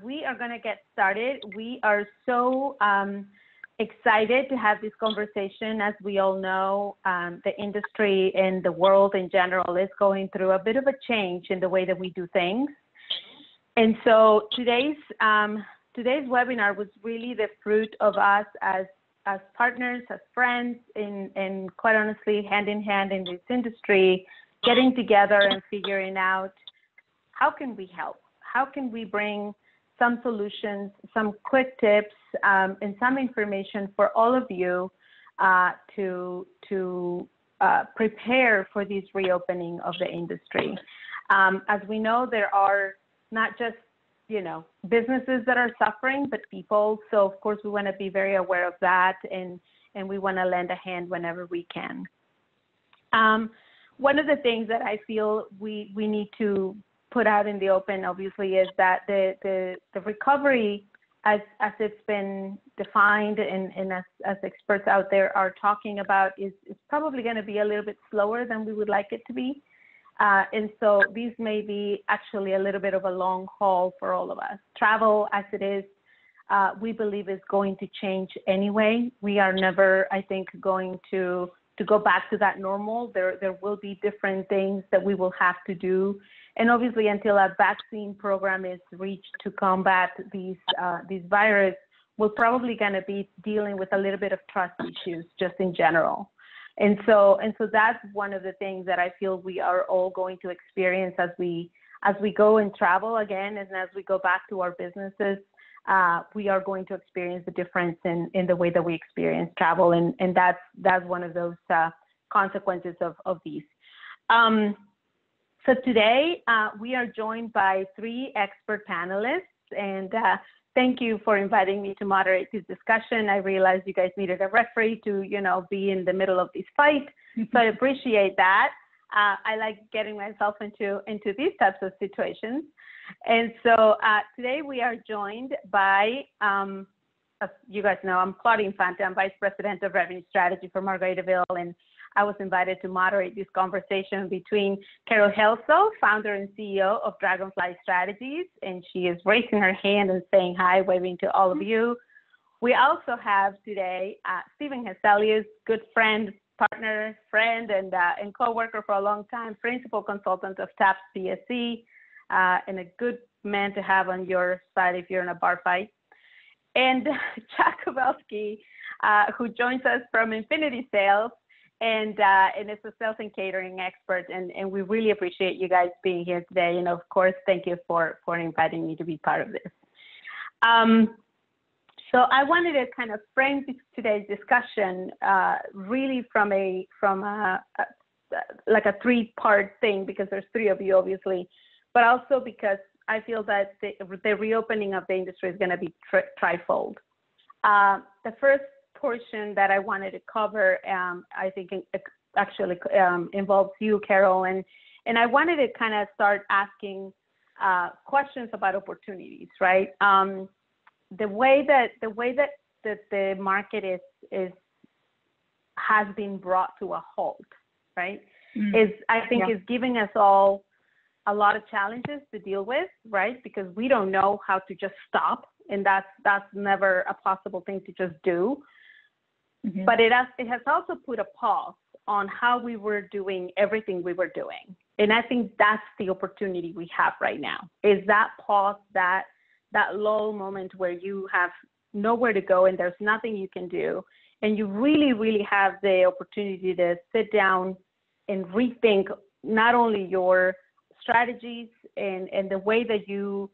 We are going to get started. We are so excited to have this conversation. As we all know, the industry and the world in general is going through a bit of a change in the way that we do things. And so today's webinar was really the fruit of us as partners, as friends, and quite honestly, hand in hand in this industry, getting together and figuring out how can we help? How can we bring some solutions, some quick tips, and some information for all of you to prepare for this reopening of the industry. As we know, there are not just businesses that are suffering, but people. So of course we want to be very aware of that, and we want to lend a hand whenever we can. One of the things that I feel we need to put out in the open, obviously, is that the recovery, as it's been defined and as experts out there are talking about, is probably going to be a little bit slower than we would like it to be. And so these may be actually a little bit of a long haul for all of us. Travel, as it is, we believe is going to change anyway. We are never, I think, going to go back to that normal. There will be different things that we will have to do. And obviously, until a vaccine program is reached to combat these virus, we're probably going to be dealing with a little bit of trust issues just in general. And so that's one of the things that I feel we are all going to experience as we go and travel again, and as we go back to our businesses. We are going to experience the difference in the way that we experience travel, and that's one of those consequences of these. So today we are joined by 3 expert panelists, and thank you for inviting me to moderate this discussion. I realized you guys needed a referee to be in the middle of this fight, so I appreciate that. I like getting myself into these types of situations. And so today we are joined by, as you guys know, I'm Claudine Infante. I'm Vice President of Revenue Strategy for Margaritaville, and I was invited to moderate this conversation between Carol Helso, founder and CEO of Dragonfly Strategies, and she is raising her hand and saying hi, waving to all of you. We also have today Stephen Heselius, good friend, partner, friend, and co-worker for a long time, principal consultant of TAPS PSC, and a good man to have on your side if you're in a bar fight. And Chuck Kowalski, who joins us from Infinity Sales, and is a sales and catering expert. And we really appreciate you guys being here today. And of course, thank you for inviting me to be part of this. So I wanted to kind of frame today's discussion really from a like a 3-part thing, because there's 3 of you, obviously, but also because I feel that the reopening of the industry is going to be trifold. The first portion that I wanted to cover, I think actually involves you, Carol, and I wanted to kind of start asking questions about opportunities, right? The way that the market has been brought to a halt, right? Is giving us all a lot of challenges to deal with, right? Because we don't know how to just stop, and that's never a possible thing to just do. But it has also put a pause on how we were doing everything we were doing. And I think that's the opportunity we have right now, is that pause, that lull moment where you have nowhere to go and there's nothing you can do. And you really, really have the opportunity to sit down and rethink not only your strategies and the way that you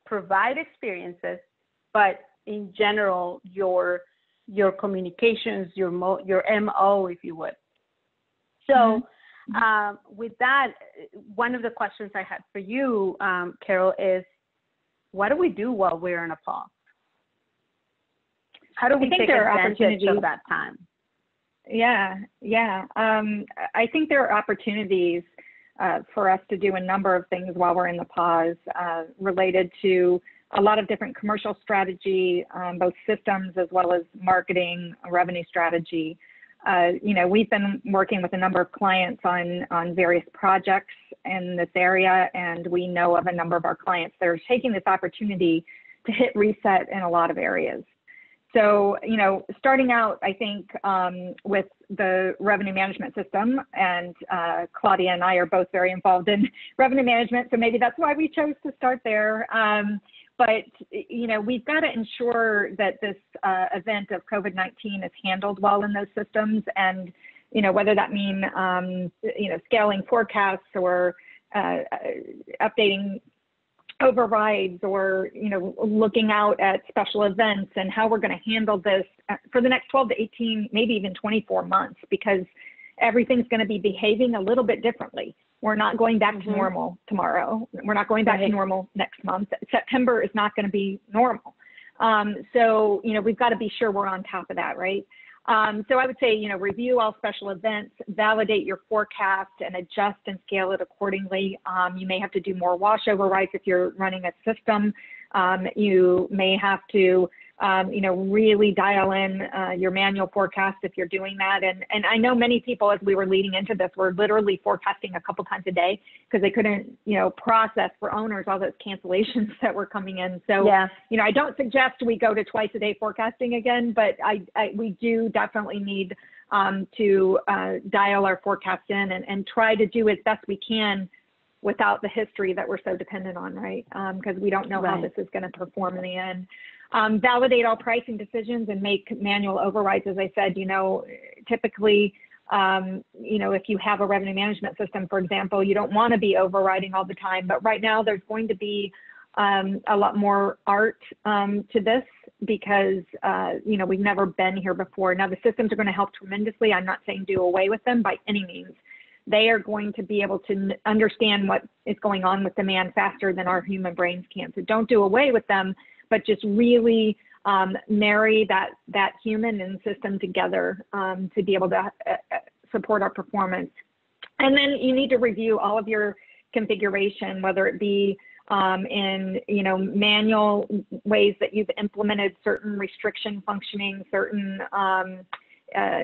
provide experiences, but in general, your communications, your MO, if you would. So with that, one of the questions I had for you, Carol, is what do we do while we're in a pause? How do we take advantage of that time? Yeah. I think there are opportunities for us to do a number of things while we're in the pause related to a lot of different commercial strategy, both systems as well as marketing, revenue strategy. you know, we've been working with a number of clients on various projects in this area, and we know of a number of our clients that are taking this opportunity to hit reset in a lot of areas. So, you know, starting out, I think, with the revenue management system, and Claudia and I are both very involved in revenue management, so maybe that's why we chose to start there. But, you know, we've got to ensure that this event of COVID-19 is handled well in those systems, and, you know, whether that mean, you know, scaling forecasts or updating overrides, or, you know, looking out at special events and how we're going to handle this for the next 12 to 18, maybe even 24 months, because everything's going to be behaving a little bit differently. We're not going back to normal tomorrow. We're not going back to normal next month. September is not going to be normal. So, you know, we've got to be sure we're on top of that, right? So I would say, you know, review all special events, validate your forecast, and adjust and scale it accordingly. You may have to do more wash overrides if you're running a system. You may have to, you know, really dial in your manual forecast if you're doing that. And I know many people, as we were leading into this, were literally forecasting a couple times a day because they couldn't, you know, process for owners all those cancellations that were coming in. So, you know, I don't suggest we go to twice a day forecasting again, but we do definitely need to dial our forecast in and try to do as best we can without the history that we're so dependent on, right? Because we don't know how this is going to perform in the end. Validate all pricing decisions and make manual overrides. As I said, you know, typically, you know, if you have a revenue management system, for example, you don't want to be overriding all the time. But right now, there's going to be a lot more art to this because, you know, we've never been here before. Now, the systems are going to help tremendously. I'm not saying do away with them by any means. They are going to be able to understand what is going on with demand faster than our human brains can. So don't do away with them, but just really marry that human and system together to be able to support our performance. And then you need to review all of your configuration, whether it be in, you know, manual ways that you've implemented certain restriction functioning, certain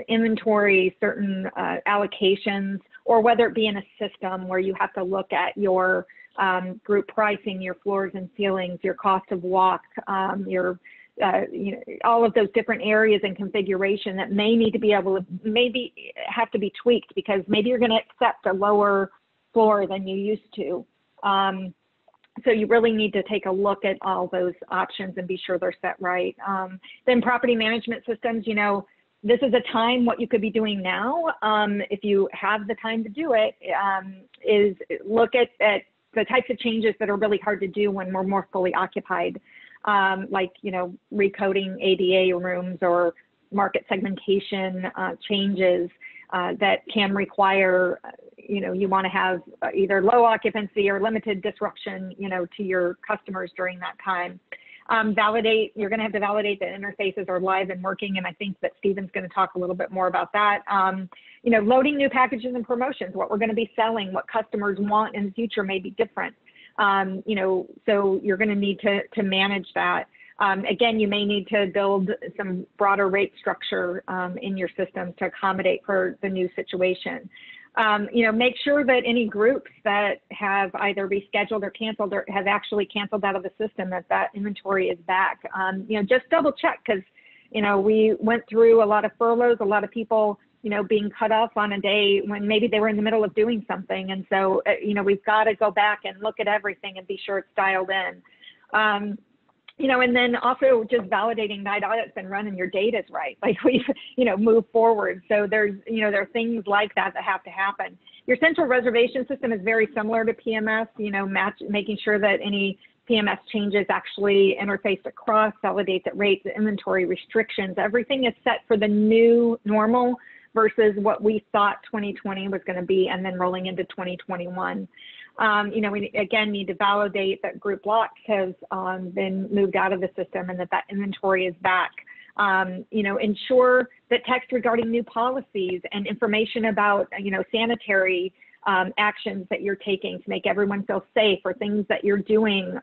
inventory, certain allocations, or whether it be in a system where you have to look at your group pricing, your floors and ceilings, your cost of walk, your, you know, all of those different areas and configuration that may need to be able to, maybe have to be tweaked because maybe you're going to accept a lower floor than you used to. So you really need to take a look at all those options and be sure they're set right. Then property management systems, you know, this is a time, what you could be doing now, if you have the time to do it, is look at the types of changes that are really hard to do when we're more fully occupied, like, you know, recoding ADA rooms or market segmentation changes that can require, you know, you want to have either low occupancy or limited disruption, you know, to your customers during that time. Validate, you're going to have to validate that interfaces are live and working. And I think that Stephen's going to talk a little bit more about that. You know, loading new packages and promotions, what we're going to be selling, what customers want in the future may be different. You know, so you're going to need to manage that. Again, you may need to build some broader rate structure in your system to accommodate for the new situation. You know, make sure that any groups that have either rescheduled or canceled or have actually canceled out of the system, that inventory is back. You know, just double check because, you know, we went through a lot of furloughs, a lot of people, you know, being cut off on a day when maybe they were in the middle of doing something. And so, you know, we've got to go back and look at everything and be sure it's dialed in. You know, and then also just validating that audit's been run and your data's right. Like we've, you know, moved forward. So there's, you know, there are things like that that have to happen. Your central reservation system is very similar to PMS, you know, making sure that any PMS changes actually interface across, validate that rates, inventory restrictions, everything is set for the new normal versus what we thought 2020 was going to be and then rolling into 2021. You know, we again need to validate that group blocks has been moved out of the system and that inventory is back. You know, ensure that text regarding new policies and information about, you know, sanitary actions that you're taking to make everyone feel safe or things that you're doing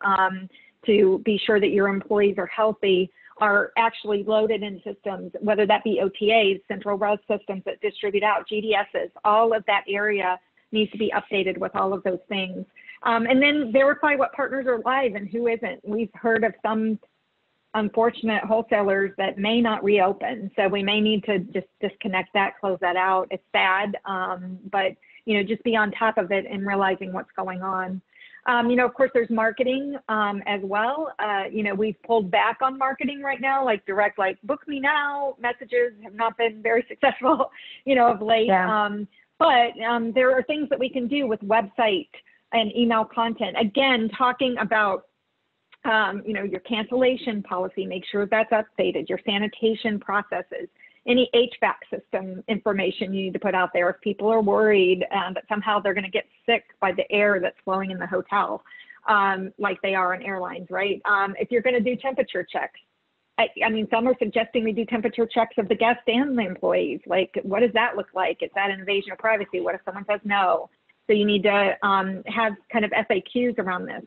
to be sure that your employees are healthy are actually loaded in systems, whether that be OTAs, central res systems that distribute out, GDSs, all of that area needs to be updated with all of those things. And then verify what partners are live and who isn't. We've heard of some unfortunate wholesalers that may not reopen. So we may need to just disconnect that, close that out. It's sad, but just be on top of it and realizing what's going on. Of course, there's marketing as well. We've pulled back on marketing right now, like direct, like book me now messages have not been very successful, of late. Yeah. But there are things that we can do with website and email content. Again, talking about your cancellation policy, make sure that's updated, your sanitation processes, any HVAC system information you need to put out there if people are worried that somehow they're going to get sick by the air that's flowing in the hotel, like they are on airlines, right? If you're going to do temperature checks, I mean, some are suggesting we do temperature checks of the guests and the employees. Like, what does that look like? Is that an invasion of privacy? What if someone says no? So you need to have kind of FAQs around this.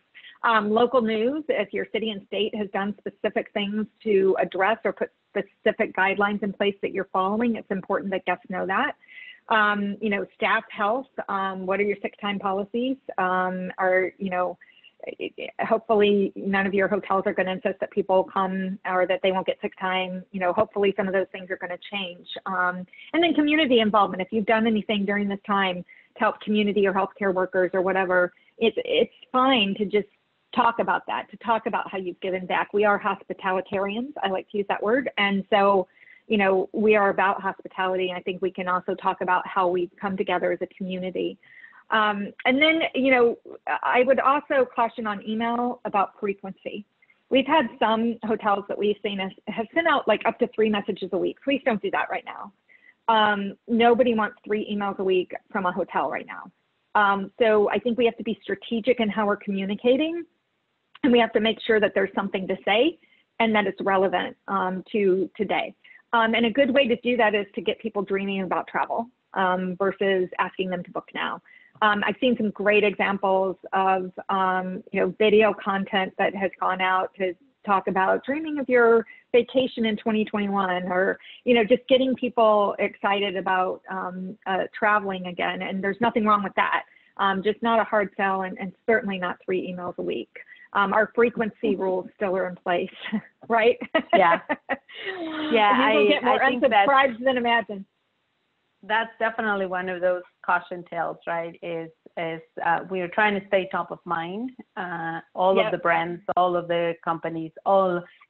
Local news, if your city and state has done specific things to address or put specific guidelines in place that you're following, it's important that guests know that. Staff health, what are your sick time policies? Hopefully none of your hotels are going to insist that people come or that they won't get sick time. Hopefully some of those things are going to change. And then community involvement. If you've done anything during this time to help community or healthcare workers or whatever, it's fine to just talk about that, to talk about how you've given back. We are hospitalitarians. I like to use that word. And so, we are about hospitality. And I think we can also talk about how we come together as a community. And then, I would also caution on email about frequency. We've had some hotels that we've seen have sent out like up to 3 messages a week. Please don't do that right now. Nobody wants 3 emails a week from a hotel right now. So I think we have to be strategic in how we're communicating, and we have to make sure that there's something to say and that it's relevant to today. And a good way to do that is to get people dreaming about travel versus asking them to book now. I've seen some great examples of, video content that has gone out to talk about dreaming of your vacation in 2021, or, just getting people excited about traveling again. And there's nothing wrong with that. Just not a hard sell, and certainly not 3 emails a week. Our frequency rules still are in place, right? Yeah. Yeah. People get more unsubscribes than imagined. That's definitely one of those caution tales, right? Is we are trying to stay top of mind. All of the brands, all of the companies,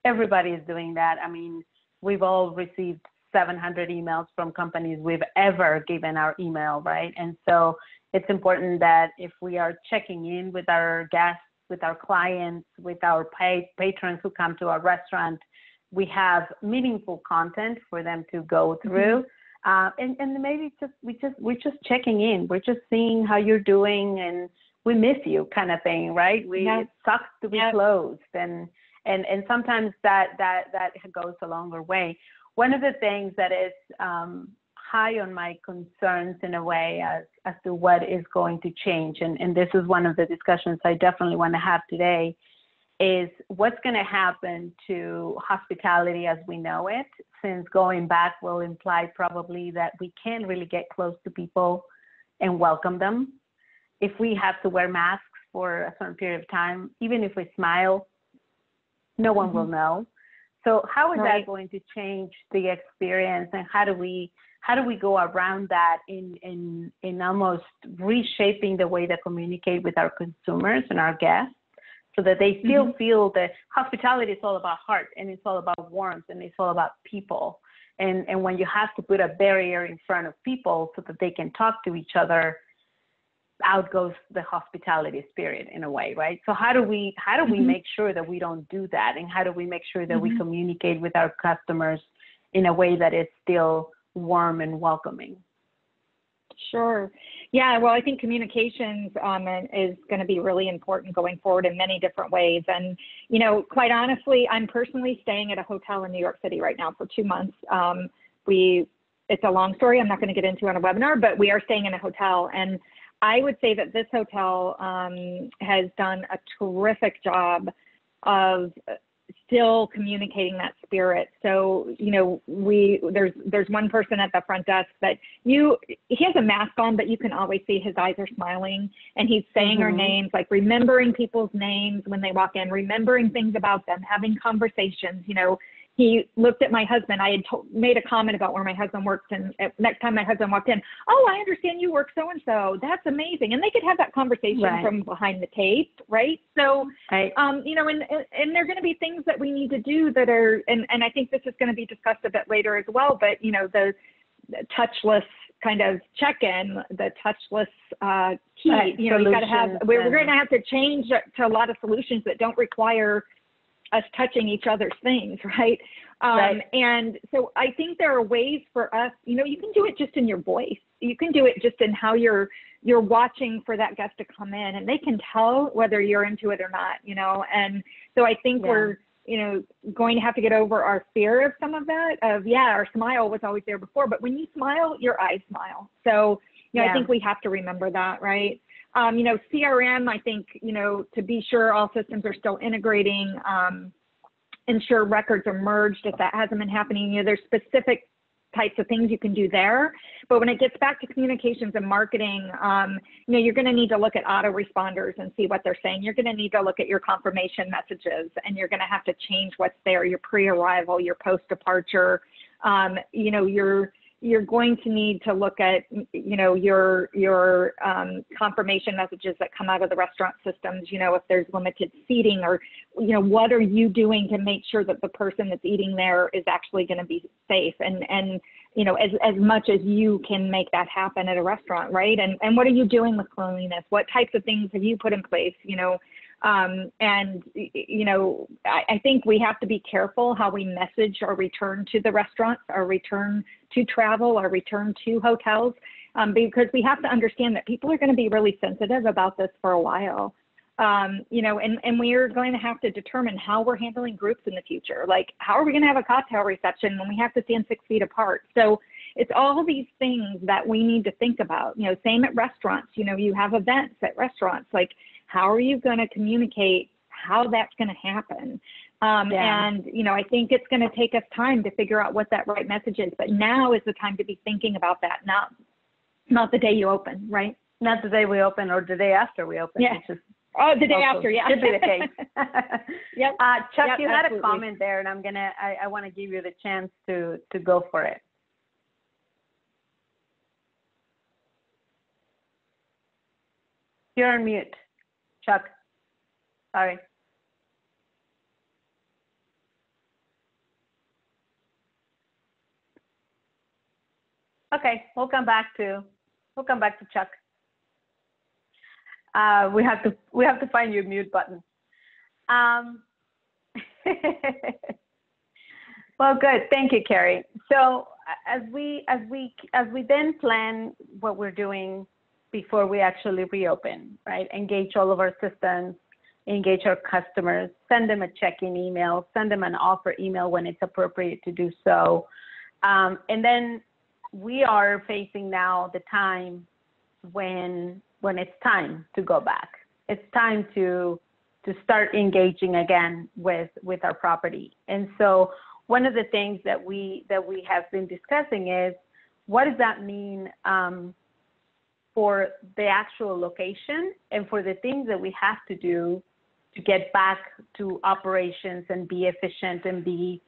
everybody is doing that. I mean, we've all received 700 emails from companies we've ever given our email, right? And so it's important that if we are checking in with our guests, with our clients, with our patrons who come to our restaurant, we have meaningful content for them to go through. And maybe we're just checking in. We're just seeing how you're doing, and we miss you, kind of thing, right? It sucks to be closed, and sometimes that goes a longer way. One of the things that is high on my concerns in a way as to what is going to change, and this is one of the discussions I definitely want to have today, is what's going to happen to hospitality as we know it, since going back will imply probably that we can't really get close to people and welcome them. If we have to wear masks for a certain period of time, even if we smile, no one will know. So how is that going to change the experience, and how do we go around that in almost reshaping the way that communicate with our consumers and our guests, so that they still feel that hospitality is all about heart, and it's all about warmth, and it's all about people. And when you have to put a barrier in front of people so that they can talk to each other, out goes the hospitality spirit in a way, right? So how do we make sure that we don't do that? And how do we make sure that we communicate with our customers in a way that is still warm and welcoming? Sure. Yeah, well, I think communications is going to be really important going forward in many different ways. And, quite honestly, I'm personally staying at a hotel in New York City right now for 2 months. It's a long story I'm not going to get into on a webinar, but we are staying in a hotel. And I would say that this hotel has done a terrific job of still communicating that spirit. So, you know, there's one person at the front desk that he has a mask on, but you can always see his eyes are smiling, and he's saying our names, like remembering people's names when they walk in, remembering things about them, having conversations. You know, he looked at my husband. I had made a comment about where my husband works, and next time my husband walked in, oh, I understand you work so-and-so. That's amazing. And they could have that conversation from behind the tape, right? So, you know, and there are going to be things that we need to do that are, and I think this is going to be discussed a bit later as well, but, you know, the touchless kind of check-in, the touchless key, you know, you got to have, we're going to have to change to a lot of solutions that don't require us touching each other's things, right? And so I think there are ways for us, you know, you can do it just in your voice. You can do it just in how you're watching for that guest to come in, and they can tell whether you're into it or not, you know? And so I think we're, you know, going to have to get over our fear of some of that, our smile was always there before, but when you smile, your eyes smile. So, you know, I think we have to remember that, right? You know, CRM, I think, you know, to be sure all systems are still integrating, ensure records are merged if that hasn't been happening. You know, there's specific types of things you can do there. But when it gets back to communications and marketing, you know, you're going to need to look at autoresponders and see what they're saying. You're going to need to look at your confirmation messages, and you're going to have to change what's there, your pre-arrival, your post-departure. You know, you're going to need to look at, you know, your confirmation messages that come out of the restaurant systems, you know, if there's limited seating, or, you know, what are you doing to make sure that the person that's eating there is actually going to be safe, and you know, as much as you can make that happen at a restaurant, right? And what are you doing with cleanliness? What types of things have you put in place, you know? And, you know, I think we have to be careful how we message our return to the restaurants, our return to travel, our return to hotels, because we have to understand that people are going to be really sensitive about this for a while. You know, and we are going to have to determine how we're handling groups in the future. Like, how are we going to have a cocktail reception when we have to stand 6 feet apart? So it's all these things that we need to think about. You know, same at restaurants. You know, you have events at restaurants. Like, how are you going to communicate how that's going to happen? And, you know, I think it's going to take us time to figure out what that right message is. But now is the time to be thinking about that, not the day you open, right? Not the day we open, or the day after we open. Yeah. Which is the day after, yeah. Should be the case. Chuck, you had absolutely. a comment there, and I want to give you the chance to go for it. You're on mute, Chuck. Sorry. Okay, we'll come back to Chuck. We have to find your mute button. Well, good. Thank you, Carrie. So as we then plan what we're doing before we actually reopen, right? Engage all of our systems, engage our customers, send them a check-in email, send them an offer email when it's appropriate to do so. And then we are facing now the time when it's time to go back. It's time to start engaging again with our property. And so one of the things that we have been discussing is, what does that mean for the actual location and for the things that we have to do to get back to operations and be efficient and be,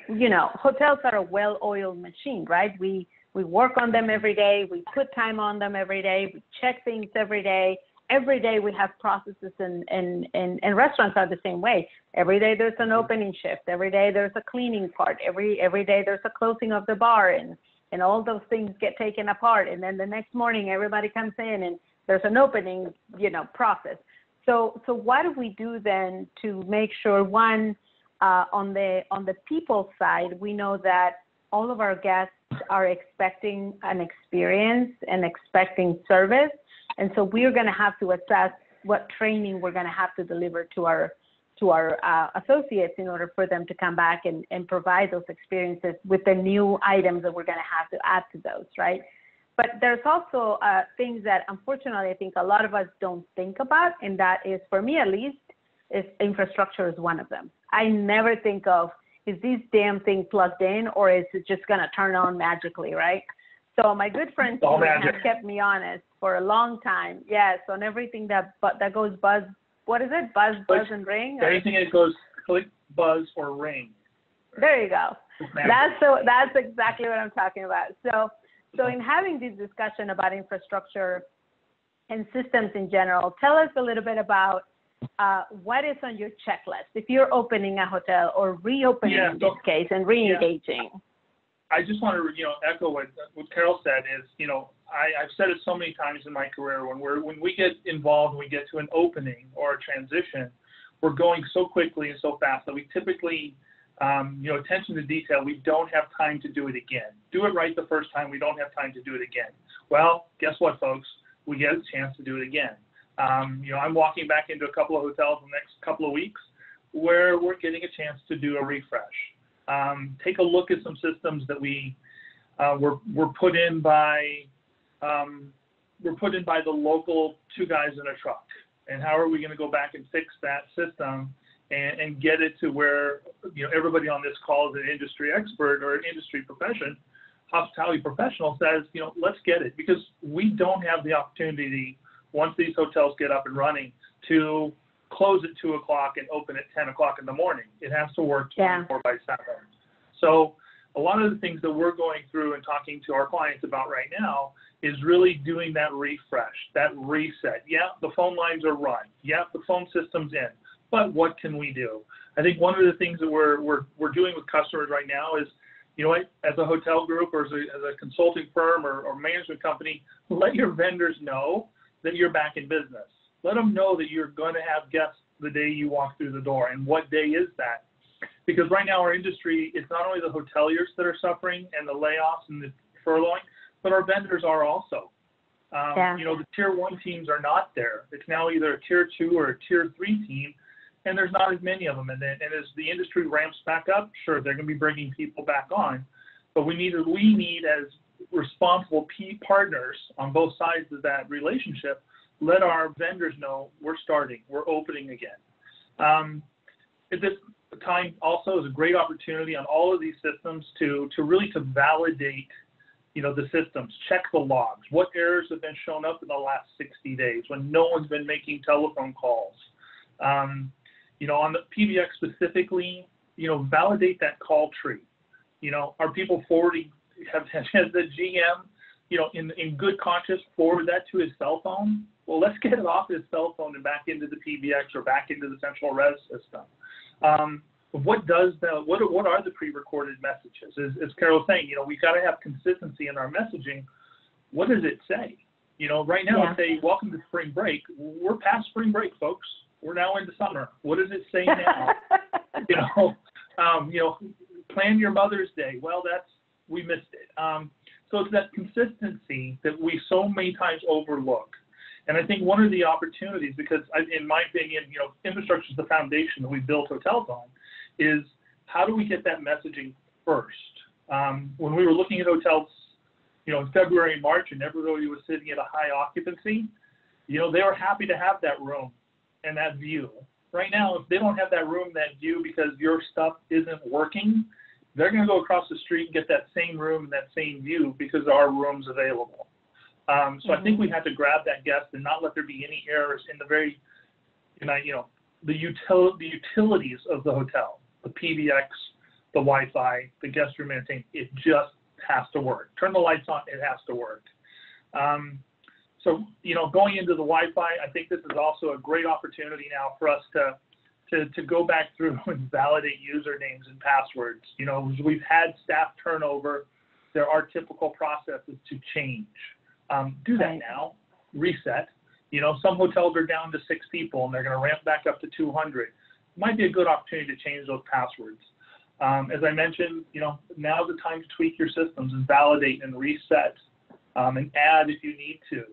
you know, hotels are a well-oiled machine, right? We work on them every day. We put time on them every day. We check things every day. Every day we have processes, and restaurants are the same way. Every day there's an opening shift. Every day there's a cleaning part. Every day there's a closing of the bar, and all those things get taken apart. And then the next morning everybody comes in and there's an opening, you know, process. So what do we do then to make sure, one, on the people side, we know that all of our guests are expecting an experience and expecting service. And so we're going to have to assess what training we're going to have to deliver to our associates in order for them to come back and provide those experiences with the new items that we're going to have to add to those, right? But there's also things that, unfortunately, I think a lot of us don't think about, and that is, for me at least, infrastructure is one of them. I never think of, is this damn thing plugged in or is it just going to turn on magically, right? So my good friend has kept me honest for a long time. Yes, on everything that goes buzz. What is it? Buzz, and ring? Anything that goes click, buzz, or ring. There you go. That's exactly what I'm talking about. So in having this discussion about infrastructure and systems in general, tell us a little bit about what is on your checklist if you're opening a hotel or reopening in this case and re-engaging. I just want to, echo what Carol said is, I've said it so many times in my career, when we get involved, we get to an opening or a transition, we're going so quickly and so fast that we typically, attention to detail, we don't have time to do it again. Do it right the first time, we don't have time to do it again. Well, guess what, folks? We get a chance to do it again. I'm walking back into a couple of hotels in the next couple of weeks where we're getting a chance to do a refresh. Take a look at some systems that were put in by the local two guys in a truck. And how are we going to go back and fix that system and get it to where everybody on this call is an industry expert or an industry profession, hospitality professional says, let's get it, because we don't have the opportunity once these hotels get up and running to close at 2 o'clock and open at 10 o'clock in the morning. It has to work 24/7. So a lot of the things that we're going through and talking to our clients about right now is really doing that refresh, that reset. Yeah, the phone lines are run. Yeah, the phone system's in. But what can we do? I think one of the things that we're doing with customers right now is, as a hotel group or as a consulting firm or management company, let your vendors know that you're back in business. Let them know that you're going to have guests the day you walk through the door. And what day is that? Because right now our industry, it's not only the hoteliers that are suffering and the layoffs and the furloughing, but our vendors are also. The tier 1 teams are not there. It's now either a tier 2 or a tier 3 team, and there's not as many of them. And as the industry ramps back up, sure, they're going to be bringing people back on. But we need as responsible partners on both sides of that relationship, let our vendors know we're starting, we're opening again. At this time also is a great opportunity on all of these systems to really validate, the systems, check the logs. What errors have been shown up in the last 60 days when no one's been making telephone calls? On the PBX specifically, validate that call tree. Are people forwarding, has the GM, in good conscience forward that to his cell phone? Well, let's get it off his cell phone and back into the PBX or back into the central res system. What are the pre-recorded messages? As Carol was saying, we've got to have consistency in our messaging. What does it say? Right now it's say, welcome to spring break. We're past spring break, folks. We're now into summer. What does it say now? Plan your Mother's Day. Well, we missed it. So it's that consistency that we so many times overlook. And I think one of the opportunities, because in my opinion, infrastructure is the foundation that we build hotels on, is how do we get that messaging first? When we were looking at hotels, in February and March, and everybody was sitting at a high occupancy, they were happy to have that room and that view. Right now, if they don't have that room, that view, because your stuff isn't working, they're going to go across the street and get that same room and that same view because our room's available. So I think we have to grab that guest and not let there be any errors in the very, the utilities of the hotel, the PBX, the Wi-Fi, the guest room entertainment. It just has to work. Turn the lights on, it has to work. So, going into the Wi-Fi, I think this is also a great opportunity now for us to go back through and validate usernames and passwords. We've had staff turnover. There are typical processes to change. Do that now, reset. Some hotels are down to 6 people and they're going to ramp back up to 200. Might be a good opportunity to change those passwords. As I mentioned, now's the time to tweak your systems and validate and reset and add if you need to.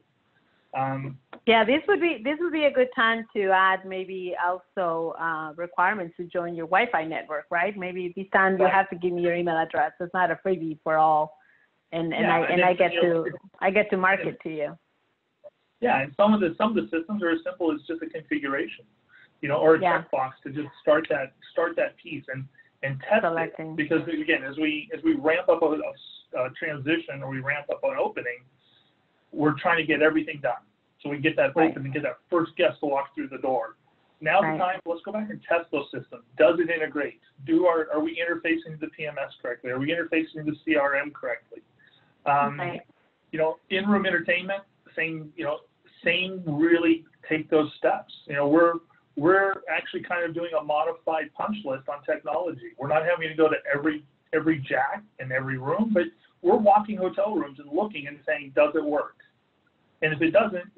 This would be a good time to add maybe also requirements to join your Wi-Fi network, right? Maybe this time you have to give me your email address. It's not a freebie for all, and I get to market to you. Yeah, and some of the systems are as simple as just a configuration. or a Yeah. checkbox to just start that piece and test Selecting. it. Because again, as we ramp up a transition or we ramp up an opening, we're trying to get everything done. So we get that open and get that first guest to walk through the door. Now's the time, let's go back and test those systems. Does it integrate? Are we interfacing the PMS correctly? Are we interfacing the CRM correctly? In-room entertainment, same really take those steps. We're actually kind of doing a modified punch list on technology. We're not having to go to every jack in every room, but we're walking hotel rooms and looking and saying, does it work? And if it doesn't,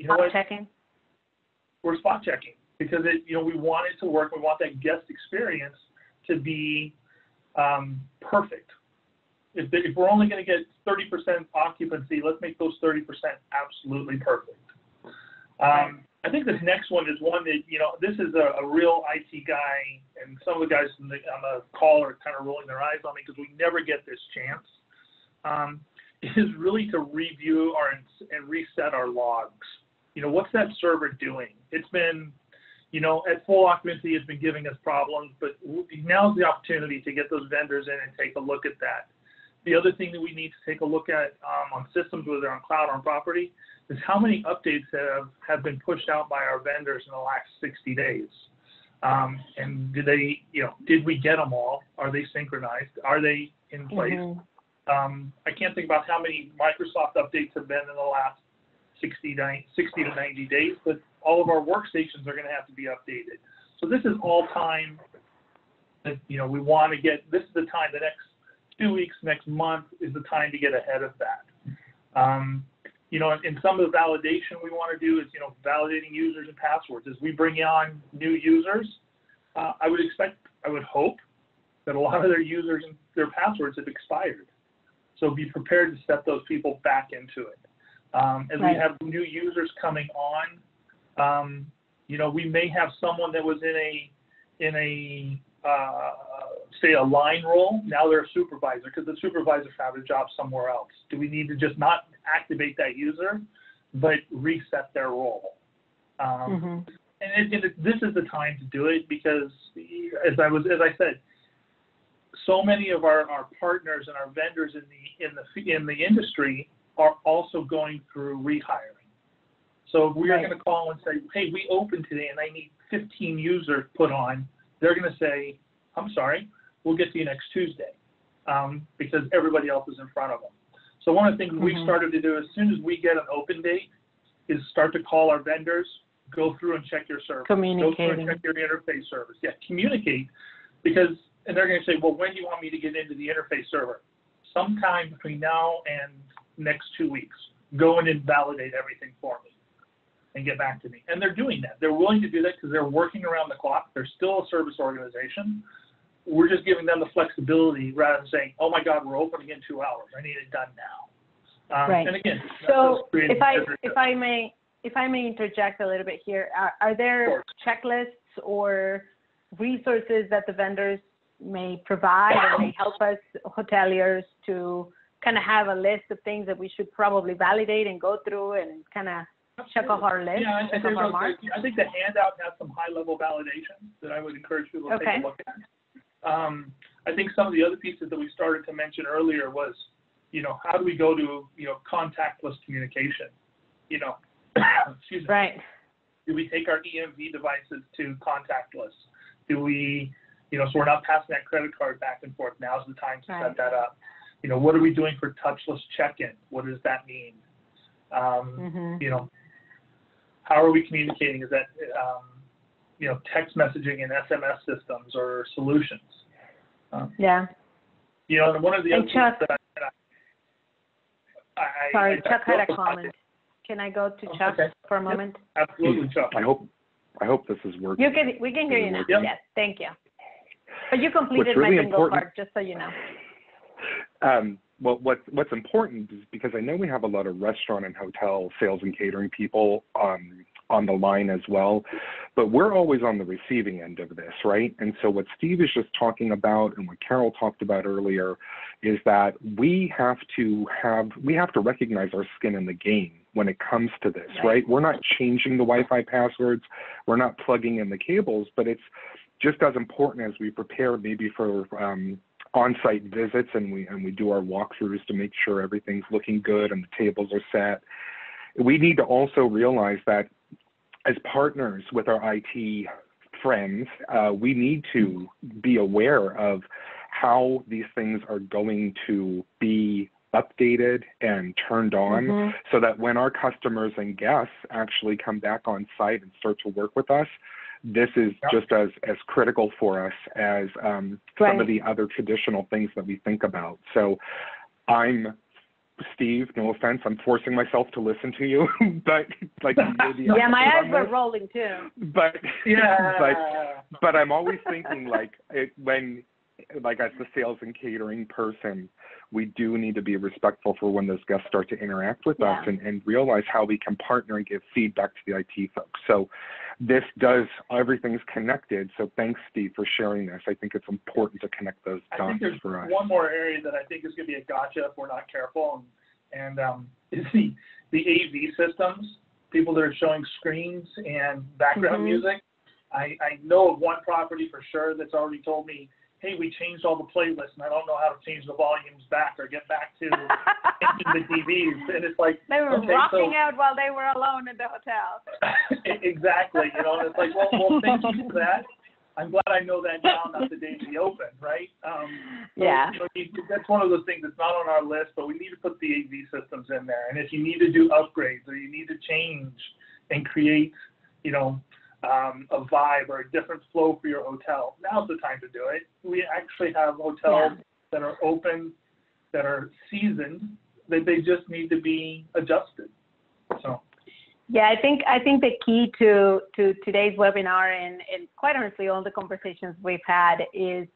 we're spot checking, because we want it to work. We want that guest experience to be perfect. If we're only going to get 30% occupancy, let's make those 30% absolutely perfect. I think this next one is one that, this is a real IT guy, and some of the guys on the call are kind of rolling their eyes on me because we never get this chance, is really to review and reset our logs. What's that server doing? It's been, at full occupancy, it's been giving us problems, but now's the opportunity to get those vendors in and take a look at that. The other thing that we need to take a look at on systems, whether on cloud or on property, is how many updates have been pushed out by our vendors in the last 60 days. And did we get them all? Are they synchronized? Are they in place? I can't think about how many Microsoft updates have been in the last 60 to 90 days, but all of our workstations are going to have to be updated. So this is all time that, we want to get, this is the time, the next 2 weeks, next month is the time to get ahead of that. And some of the validation we want to do is, validating users and passwords. As we bring on new users, I would hope that a lot of their users and their passwords have expired. So be prepared to step those people back into it. As we have new users coming on, we may have someone that was in a say a line role. Now they're a supervisor because the supervisor found a job somewhere else. Do we need to just not activate that user, but reset their role? And this is the time to do it, because as I said, so many of our partners and our vendors in the industry are also going through rehiring. So if we are going to call and say, hey, we opened today and I need 15 users put on, they're going to say, I'm sorry, we'll get to you next Tuesday, because everybody else is in front of them. So one of the things we started to do as soon as we get an open date is start to call our vendors, go through and check your service. Go through and check your interface service. Yeah, communicate, and they're going to say, well, when do you want me to get into the interface server? Sometime between now and next 2 weeks. Go in and validate everything for me and get back to me. And they're doing that. They're willing to do that because they're working around the clock. They're still a service organization. We're just giving them the flexibility rather than saying, oh my God, we're opening in 2 hours. I need it done now. And again, so if I may interject a little bit here, are there checklists or resources that the vendors may provide or may help us hoteliers to kind of have a list of things that we should probably validate and go through and kind of check off our list? Yeah, I think the handout has some high-level validation that I would encourage people to take a look at. I think some of the other pieces that we started to mention earlier was, how do we go to, contactless communication? Excuse me. Do we take our EMV devices to contactless? Do we, so we're not passing that credit card back and forth. Now's the time to set that up. What are we doing for touchless check-in? What does that mean? How are we communicating? Is that, text messaging and SMS systems or solutions? And one of the other Chuck, that Chuck had a comment. Can I go to Chuck for a moment? Absolutely, Chuck. I hope this is working. We can hear you now. Yes, thank you. But you completed my bingo card, just so you know. Well, what's important is, because I know we have a lot of restaurant and hotel sales and catering people on on the line as well. But we're always on the receiving end of this, right? And so what Steve is just talking about and what Carol talked about earlier is that we have to recognize our skin in the game when it comes to this, right? We're not changing the Wi-Fi passwords, we're not plugging in the cables, but it's just as important as we prepare maybe for on-site visits and we do our walkthroughs to make sure everything's looking good and the tables are set. We need to also realize that as partners with our IT friends, we need to be aware of how these things are going to be updated and turned on so that when our customers and guests actually come back on site and start to work with us, this is just as critical for us as some of the other traditional things that we think about. So Steve, no offense, I'm forcing myself to listen to you, but like yeah, my eyes were rolling too. But but I'm always thinking like as the sales and catering person, we do need to be respectful for when those guests start to interact with us and realize how we can partner and give feedback to the IT folks. So everything's connected. So thanks, Steve, for sharing this. I think it's important to connect those dots for us. I think there's one more area that I think is going to be a gotcha if we're not careful, and is the AV systems, people that are showing screens and background music. I know of one property for sure that's already told me, hey, we changed all the playlists, and I don't know how to change the volumes back or get back to the DVDs. And it's like they were rocking out while they were alone in the hotel. Exactly, and it's like, well, thank you for that. I'm glad I know that now, not the day we open, right? That's one of those things that's not on our list, but we need to put the AV systems in there. And if you need to do upgrades or you need to change and create, a vibe or a different flow for your hotel, now's the time to do it. We actually have hotels that are open, that are seasoned, that they just need to be adjusted. So. Yeah, I think the key to today's webinar and quite honestly all the conversations we've had is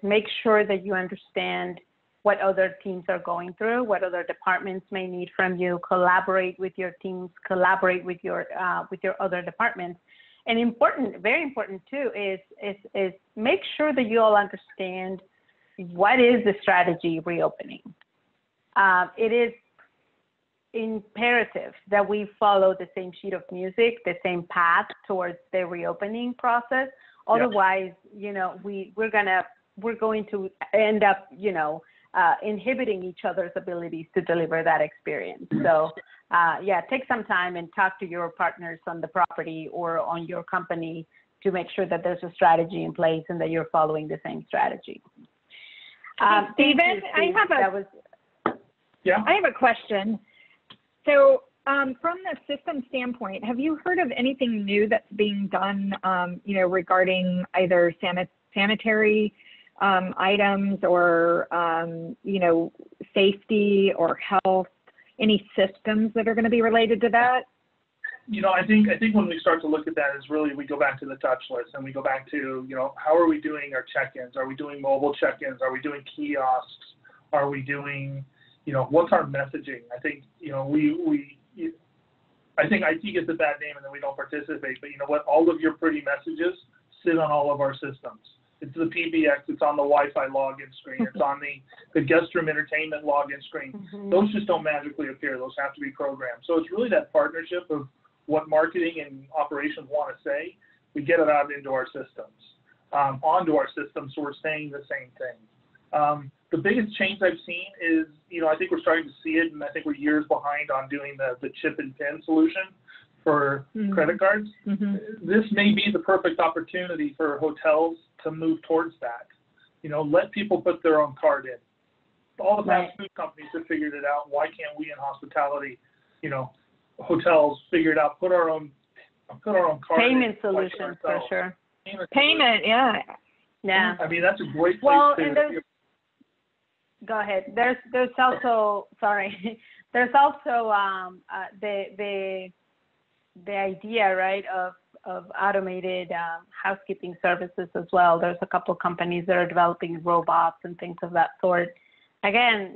make sure that you understand what other teams are going through, what other departments may need from you, collaborate with your teams, collaborate with your other departments. And very important too, is make sure that you all understand what is the strategy reopening. It is imperative that we follow the same sheet of music, the same path towards the reopening process. Otherwise, we're going to end up, inhibiting each other's abilities to deliver that experience. So, take some time and talk to your partners on the property or on your company to make sure that there's a strategy in place and that you're following the same strategy. Stephen, I have a question. So from the system standpoint, have you heard of anything new that's being done, regarding either sanitary items or, safety or health, any systems that are going to be related to that? I think when we start to look at that is really we go back to the touch list and we go back to, how are we doing our check-ins? Are we doing mobile check-ins? Are we doing kiosks? Are we doing, what's our messaging? I think, I think IT gets a bad name and then we don't participate, but you know what? All of your pretty messages sit on all of our systems. It's the PBX, it's on the Wi-Fi login screen, it's on the guest room entertainment login screen. Those just don't magically appear. Those have to be programmed. So it's really that partnership of what marketing and operations want to say. We get it out into our systems, onto our systems, so we're saying the same thing. The biggest change I've seen is, I think we're starting to see it, and I think we're years behind on doing the chip and pin solution for credit cards. This may be the perfect opportunity for hotels to move towards that. Let people put their own card in. All the fast food companies have figured it out. Why can't we in hospitality, hotels figure it out? Put our own card payment in, solutions for sure. Payment, yeah. I mean, that's a great place to. Go ahead. There's also there's also the idea, right, of automated housekeeping services as well. There's a couple of companies that are developing robots and things of that sort. Again,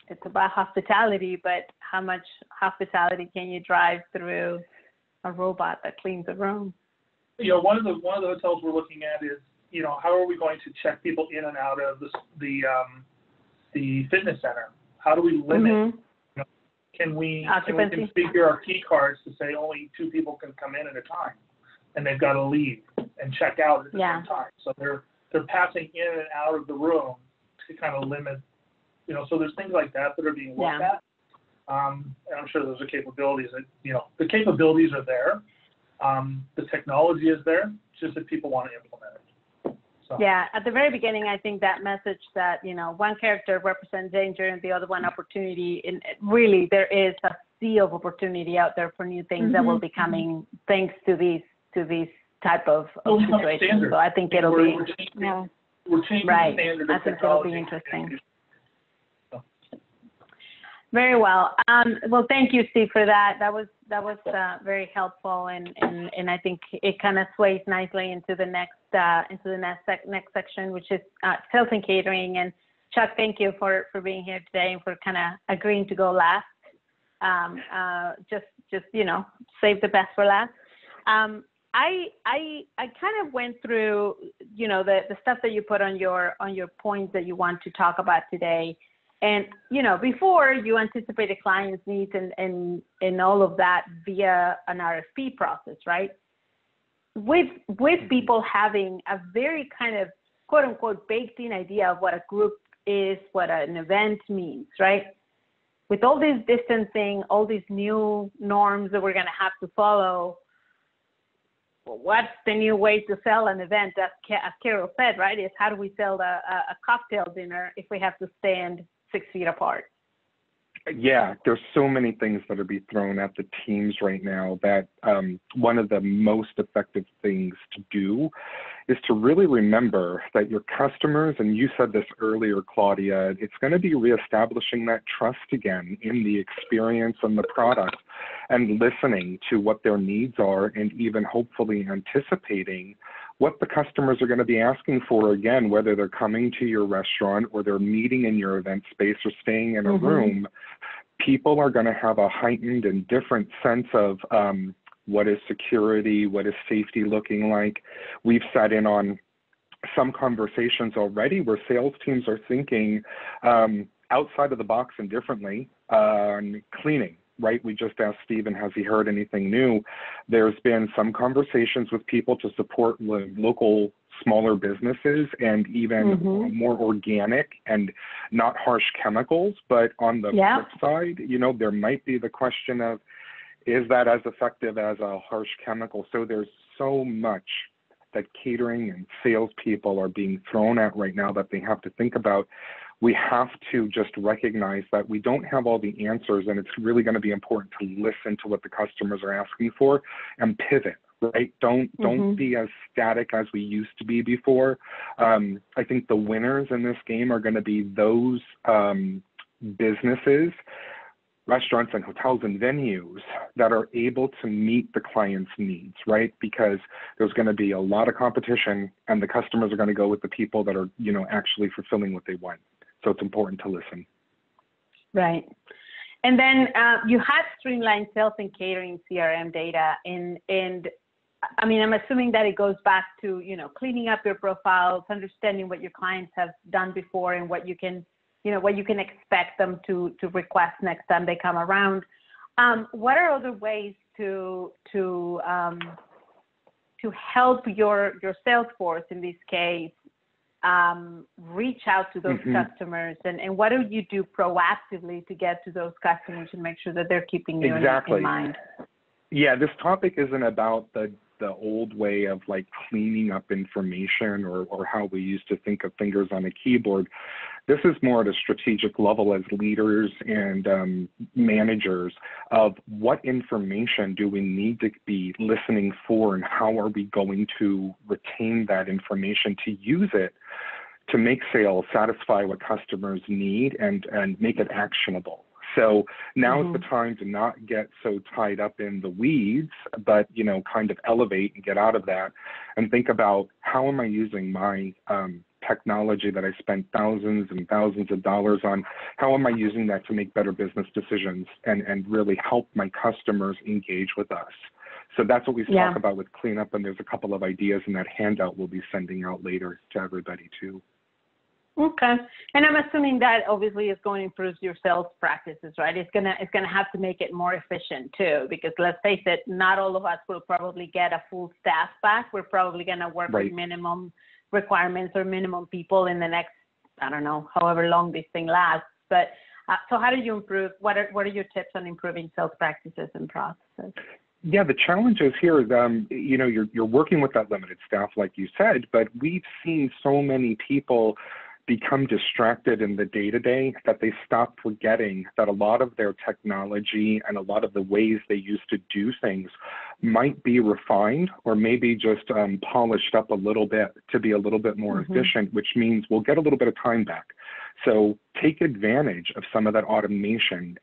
it's about hospitality, but how much hospitality can you drive through a robot that cleans a room? You know, one of the hotels we're looking at is, you know, how are we going to check people in and out of the fitness center? How do we limit? You know, can we configure our key cards to say only 2 people can come in at a time, and they've got to leave and check out at the same time? So they're passing in and out of the room to kind of limit. You know, so there's things like that are being looked at. And I'm sure those are capabilities that, you know, the capabilities are there. The technology is there, it's just that people want to implement it. So. Yeah, at the very beginning, I think that message that, you know, one character represents danger and the other one opportunity, and really there is a sea of opportunity out there for new things that will be coming thanks to these type of situations. So I think it'll be, we're changing the standard. I think it'll be interesting. Very well. Well, thank you, Steve, for that. That was very helpful, and I think it kind of sways nicely into the next section, which is sales and catering. And Chuck, thank you for being here today and for kind of agreeing to go last. Just you know, save the best for last. I kind of went through, you know, the stuff that you put on your points that you want to talk about today. And, you know, before you anticipate a client's needs and all of that via an RFP process, right? With people having a very kind of quote unquote baked in idea of what a group is, what an event means, right? With all this distancing, all these new norms that we're going to have to follow, what's the new way to sell an event? As Carol said, right, is how do we sell a cocktail dinner if we have to stand 6 feet apart? Yeah, there's so many things that are being thrown at the teams right now that one of the most effective things to do is to really remember that your customers, and you said this earlier, Claudia, it's going to be reestablishing that trust again in the experience and the product and listening to what their needs are and even hopefully anticipating what the customers are going to be asking for again, whether they're coming to your restaurant or they're meeting in your event space or staying in a room. People are going to have a heightened and different sense of what is security, what is safety looking like. We've sat in on some conversations already where sales teams are thinking outside of the box and differently on cleaning. Right, we just asked Stephen, has he heard anything new? There's been some conversations with people to support local smaller businesses and even more organic and not harsh chemicals. But on the flip side, you know, there might be the question of, is that as effective as a harsh chemical? So there's so much that catering and salespeople are being thrown at right now that they have to think about. We have to just recognize that we don't have all the answers, and it's really going to be important to listen to what the customers are asking for and pivot, right? Don't be as static as we used to be before. I think the winners in this game are going to be those businesses, restaurants and hotels and venues that are able to meet the client's needs, right? Because there's going to be a lot of competition, and the customers are going to go with the people that are, you know, actually fulfilling what they want. So it's important to listen. Right. And then you had streamlined sales and catering CRM data, and I mean, I'm assuming that it goes back to, you know, cleaning up your profiles, understanding what your clients have done before and what you can, you know, what you can expect them to request next time they come around. What are other ways to help your sales force in this case reach out to those customers, and what do you do proactively to get to those customers and make sure that they're keeping you in mind? Yeah, this topic isn't about the old way of like cleaning up information or how we used to think of fingers on a keyboard. This is more at a strategic level as leaders and managers of what information do we need to be listening for, and how are we going to retain that information to use it to make sales, satisfy what customers need, and make it actionable. So now is the time to not get so tied up in the weeds, but, you know, kind of elevate and get out of that and think about, how am I using my technology that I spent thousands and thousands of dollars on, how am I using that to make better business decisions and really help my customers engage with us? So that's what we talk about with cleanup, and there's a couple of ideas in that handout we'll be sending out later to everybody too. Okay, and I'm assuming that obviously is going to improve your sales practices, right? It's gonna have to make it more efficient too, because let's face it, not all of us will probably get a full staff back. We're probably gonna work with minimum requirements or minimum people in the next, I don't know, however long this thing lasts. But so how do you improve? What are your tips on improving sales practices and processes? Yeah, the challenge is here is, you know, you're working with that limited staff, like you said, but we've seen so many people become distracted in the day-to-day that they stop forgetting that a lot of their technology and a lot of the ways they used to do things might be refined or maybe just polished up a little bit to be a little bit more efficient, which means we'll get a little bit of time back. So take advantage of some of that automation.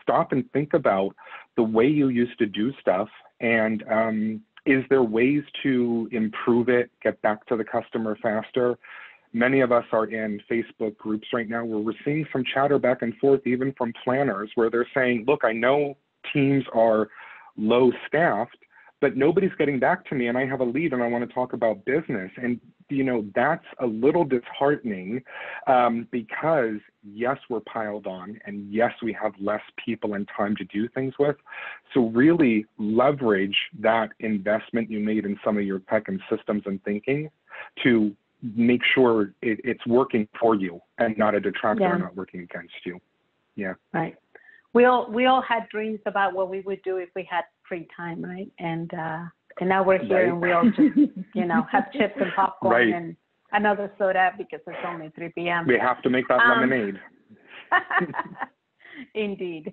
Stop and think about the way you used to do stuff, and is there ways to improve it, get back to the customer faster? Many of us are in Facebook groups right now where we're seeing some chatter back and forth, even from planners, where they're saying, look, I know teams are low staffed, but nobody's getting back to me, and I have a lead and I want to talk about business. And, you know, that's a little disheartening because, yes, we're piled on, and yes, we have less people and time to do things with. So really leverage that investment you made in some of your tech and systems and thinking to make sure it's working for you and not a detractor, not working against you. Yeah. Right. We all had dreams about what we would do if we had free time, right? And now we're here and we all just, you know, have chips and popcorn and another soda because it's only 3 p.m. We have to make that lemonade. Indeed.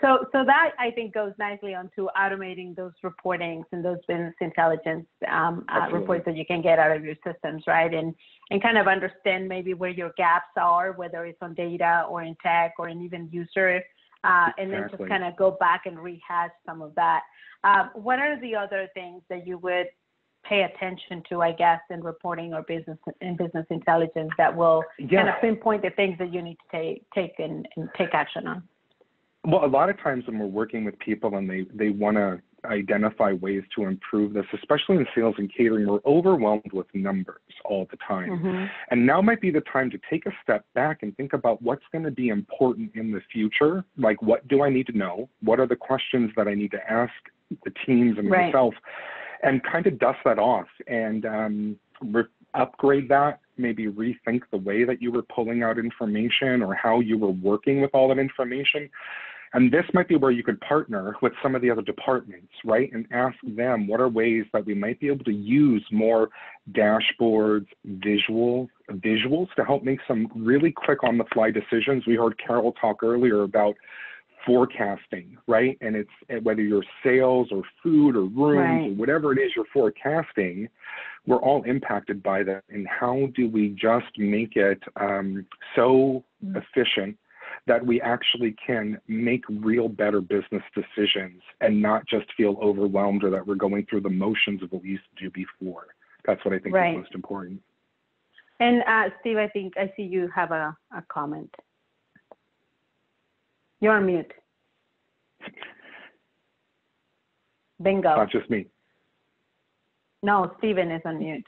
So that I think goes nicely onto automating those reportings and those business intelligence reports that you can get out of your systems, right? And kind of understand maybe where your gaps are, whether it's on data or in tech or in even user, and then just kind of go back and rehash some of that. What are the other things that you would pay attention to, I guess, in reporting or business intelligence that will kind of pinpoint the things that you need to take action on? Well, a lot of times when we're working with people and they want to identify ways to improve this, especially in sales and catering, we're overwhelmed with numbers all the time. And now might be the time to take a step back and think about what's going to be important in the future. Like, what do I need to know? What are the questions that I need to ask the teams and myself? And kind of dust that off and upgrade that, maybe rethink the way that you were pulling out information or how you were working with all that information. And this might be where you could partner with some of the other departments, right? And ask them, what are ways that we might be able to use more dashboards, visuals to help make some really quick on the fly decisions. We heard Carol talk earlier about forecasting, right? And it's whether you're sales or food or rooms or whatever it is you're forecasting, we're all impacted by that. And how do we just make it so efficient that we actually can make real better business decisions and not just feel overwhelmed or that we're going through the motions of what we used to do before? That's what I think is most important. And Steve, I think I see you have a comment. You're on mute. Bingo. Not just me. No, Steven is on mute.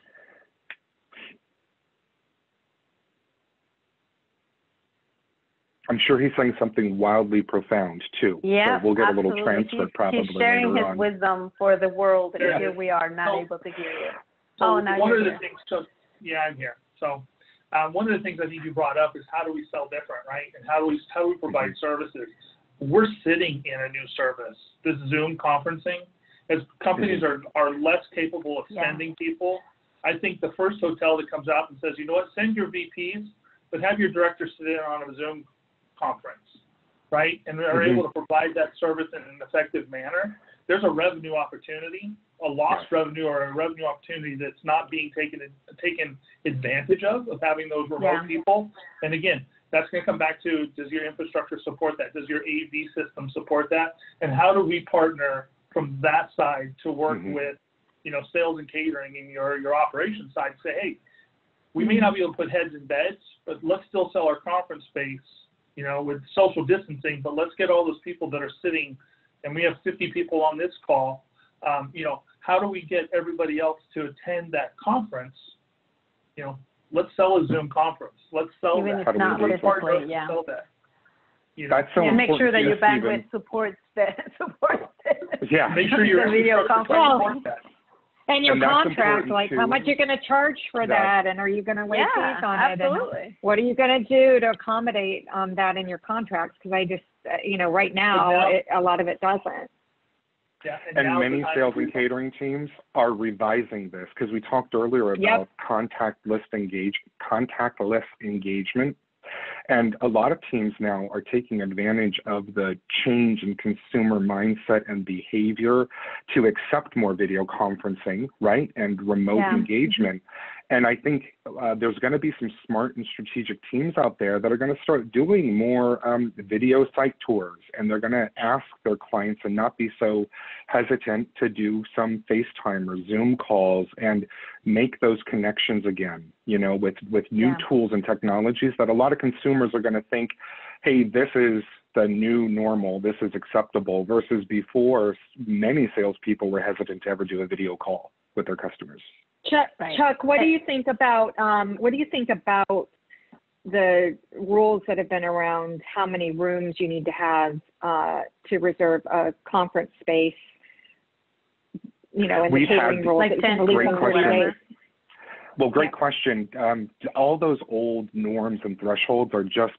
I'm sure he's saying something wildly profound too. Yeah, so we'll get a little transfer probably He's sharing his wisdom for the world, and here we are not able to hear you. So one of the things, I'm here. So one of the things I think you brought up is how do we sell different, right? And how do we provide services? We're sitting in a new service, this Zoom conferencing. As companies are less capable of sending people, I think the first hotel that comes out and says, you know what, send your VPs, but have your directors sit in on a Zoom conference, right? And they're able to provide that service in an effective manner. There's a revenue opportunity, a lost revenue or a revenue opportunity that's not being taken advantage of having those remote people. And again, that's going to come back to, does your infrastructure support that? Does your AV system support that? And how do we partner from that side to work with, you know, sales and catering and your operations side to say, hey, We may not be able to put heads in beds, but let's still sell our conference space, you know, with social distancing, but let's get all those people that are sitting, and we have 50 people on this call, you know, how do we get everybody else to attend that conference? You know, let's sell a Zoom conference. Let's sell Even that. if not physically, yeah. Sell that. You know, That's so and important. make sure that your Stephen. bandwidth supports the Yeah. make sure you're the video conference. And your And that's contract, important like too. how much you're going to charge for that, and are you going to waive Yeah, fees on absolutely. it? And what are you going to do to accommodate that in your contracts? Because I just, you know, right now, a lot of it doesn't. Yeah, And many sales and catering teams are revising this because we talked earlier about contactless engagement. And a lot of teams now are taking advantage of the change in consumer mindset and behavior to accept more video conferencing, right, and remote engagement. And I think there's going to be some smart and strategic teams out there that are going to start doing more video site tours, and they're going to ask their clients and not be so hesitant to do some FaceTime or Zoom calls and make those connections again, you know, with new tools and technologies that a lot of consumers are going to think, hey, this is the new normal, this is acceptable, versus before many salespeople were hesitant to ever do a video call with their customers. Chuck, what do you think about the rules that have been around how many rooms you need to have to reserve a conference space? You know, and the catering rules. Like 10 great people, question. Well, great question. All those old norms and thresholds are just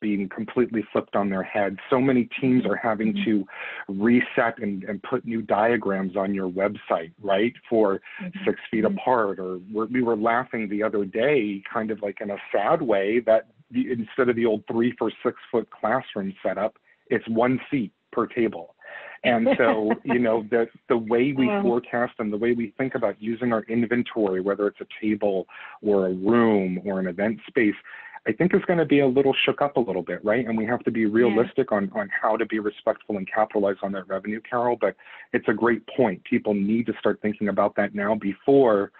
being completely flipped on their head. So many teams are having to reset and put new diagrams on your website, right, for 6 feet apart. Or we were laughing the other day, kind of like in a sad way, that instead of the old 3 for 6 foot classroom setup, it's 1 seat per table. And so, you know, the way we forecast and the way we think about using our inventory, whether it's a table or a room or an event space, I think is going to be a little shook up a little bit, right? And we have to be realistic on how to be respectful and capitalize on that revenue, Carol. But it's a great point. People need to start thinking about that now before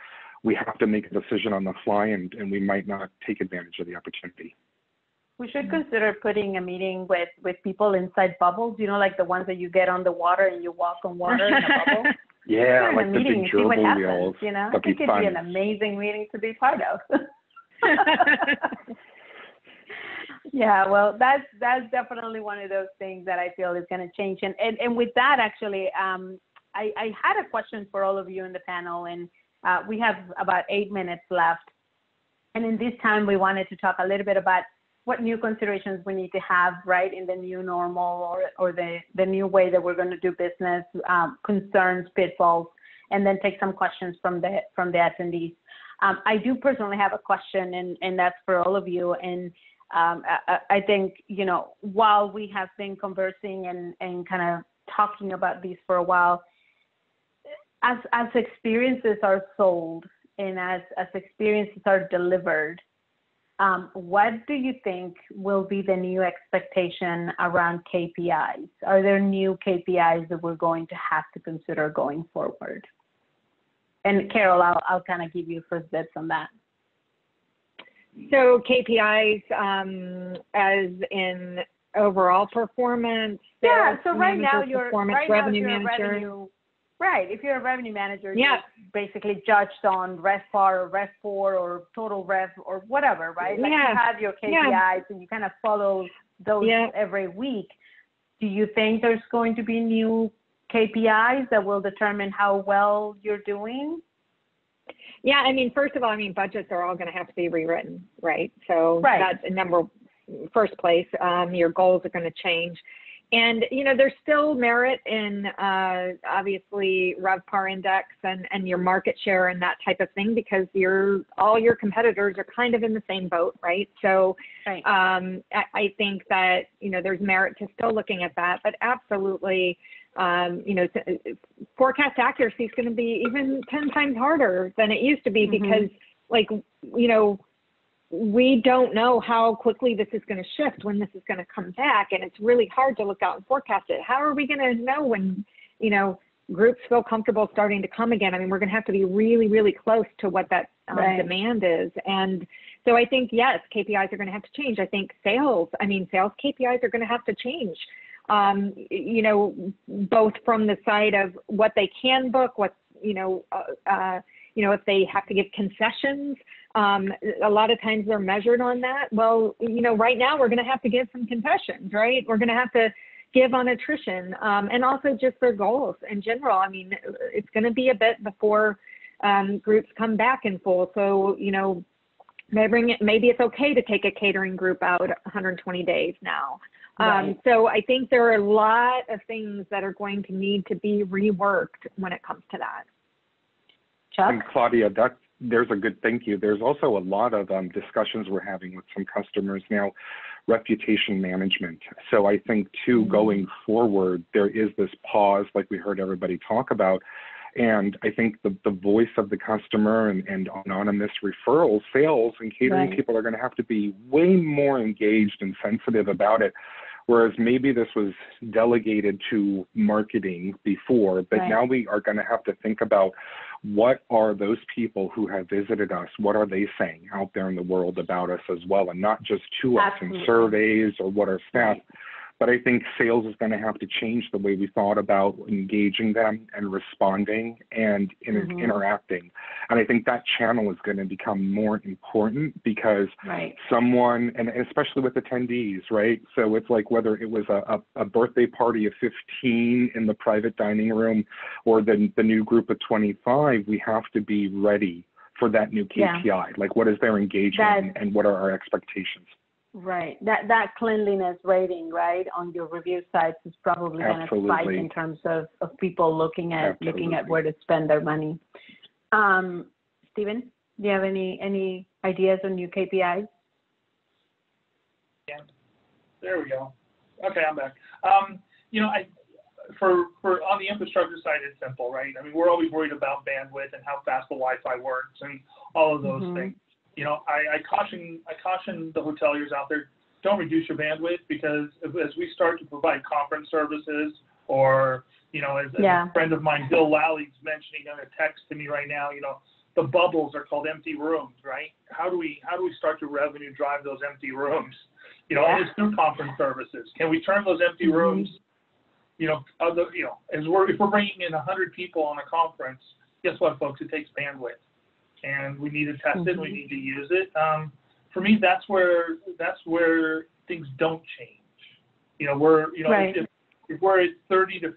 we have to make a decision on the fly, and we might not take advantage of the opportunity. We should consider putting a meeting with people inside bubbles, you know, like the ones that you get on the water and you walk on water in a bubble. Yeah, like the big gerbil wheels. You know, I think it'd be an amazing meeting to be part of. Yeah, well, that's definitely one of those things that I feel is going to change. And with that, actually, I had a question for all of you in the panel, and we have about 8 minutes left. And in this time, we wanted to talk a little bit about what new considerations we need to have, right, in the new normal or the new way that we're going to do business, concerns, pitfalls, and then take some questions from the attendees. I do personally have a question, and that's for all of you. And I think, you know, while we have been conversing and kind of talking about these for a while, as experiences are sold and as experiences are delivered, what do you think will be the new expectation around KPIs? Are there new KPIs that we're going to have to consider going forward? And Carol, I'll kind of give you first bits on that. So KPIs as in overall performance? Yeah, so right now you're revenue manager. If you're a revenue manager, you're basically judged on RevPAR or RevPOR or total rev or whatever, right? Like you have your KPIs and you kind of follow those every week. Do you think there's going to be new KPIs that will determine how well you're doing? Yeah, I mean, first of all, budgets are all going to have to be rewritten, right? So that's first place. Your goals are going to change. And, you know, there's still merit in obviously RevPAR index and your market share and that type of thing, because all your competitors are kind of in the same boat, right? So I think that, you know, there's merit to still looking at that, but absolutely, you know, forecast accuracy is going to be even 10 times harder than it used to be because, like, you know, we don't know how quickly this is going to shift, when this is going to come back, and it's really hard to look out and forecast it. How are we going to know when, you know, groups feel comfortable starting to come again? I mean, we're going to have to be really, really close to what that demand is. And so I think, yes, KPIs are going to have to change. I think sales KPIs are going to have to change, you know, both from the side of what they can book, what, if they have to give concessions. A lot of times they're measured on that. Well, you know, right now we're going to have to give some concessions, right? We're going to have to give on attrition, and also just their goals in general. I mean, it's going to be a bit before groups come back in full. So, you know, maybe it's okay to take a catering group out 120 days now. Right. So I think there are a lot of things that are going to need to be reworked when it comes to that. Chuck? And Claudia, there's a good thank you. There's also a lot of discussions we're having with some customers now, reputation management. So I think too, going forward, there is this pause like we heard everybody talk about. And I think the voice of the customer and anonymous referrals, sales and catering people are going to have to be way more engaged and sensitive about it. Whereas maybe this was delegated to marketing before, but now we are going to have to think about what are those people who have visited us, what are they saying out there in the world about us as well, and not just to us in surveys or what our staff. But I think sales is going to have to change the way we thought about engaging them and responding and interacting. And I think that channel is going to become more important because someone, and especially with attendees, right? So it's like whether it was a birthday party of 15 in the private dining room or the new group of 25, we have to be ready for that new KPI. Like, what is their engagement and what are our expectations? Right. That cleanliness rating, right, on your review sites is probably going to spike in terms of people looking at where to spend their money. Stephen, do you have any ideas on new KPIs? Yeah. There we go. Okay, I'm back. You know, for on the infrastructure side, it's simple, right? I mean, we're always worried about bandwidth and how fast the Wi-Fi works and all of those things. You know, I caution the hoteliers out there, don't reduce your bandwidth, because as we start to provide conference services, or, you know, as a friend of mine, Bill Lally's mentioning on a text to me right now, you know, the bubbles are called empty rooms, right? How do we start to revenue drive those empty rooms? You know, it's through conference services. Can we turn those empty rooms, if we're bringing in 100 people on a conference, guess what, folks? It takes bandwidth. And we need to test it. We need to use it. For me, that's where things don't change. You know, if we're at 30 to 50%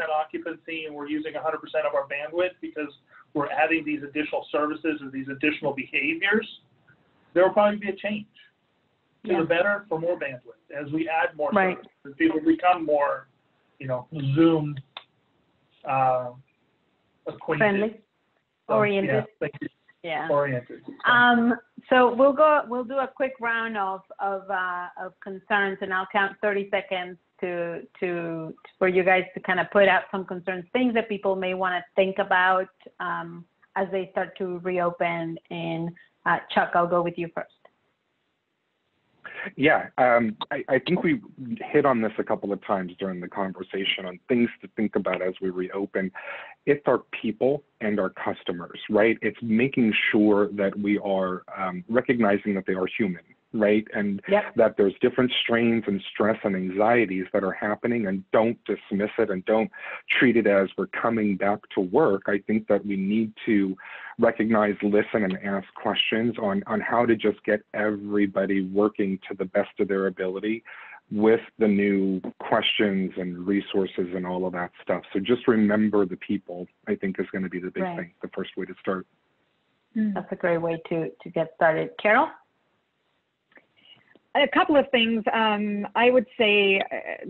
occupancy and we're using 100% of our bandwidth because we're adding these additional services or these additional behaviors, there will probably be a change to the better for more bandwidth as we add more services. People become more, Zoom acquainted. Friendly, oriented. Oriented. So we'll do a quick round of concerns, and I'll count 30 seconds for you guys to kind of put out some concerns, things that people may want to think about as they start to reopen. And Chuck, I'll go with you first. Yeah, I think we hit on this a couple of times during the conversation on things to think about as we reopen. It's our people and our customers, right? It's making sure that we are recognizing that they are human, right? And that there's different strains and stress and anxieties that are happening, and don't dismiss it and don't treat it as we're coming back to work. I think that we need to recognize, listen, and ask questions on how to just get everybody working to the best of their ability with the new questions and resources and all of that stuff. So just remember the people, I think, is going to be the big thing, the first way to start. That's a great way to get started. Carol? A couple of things. I would say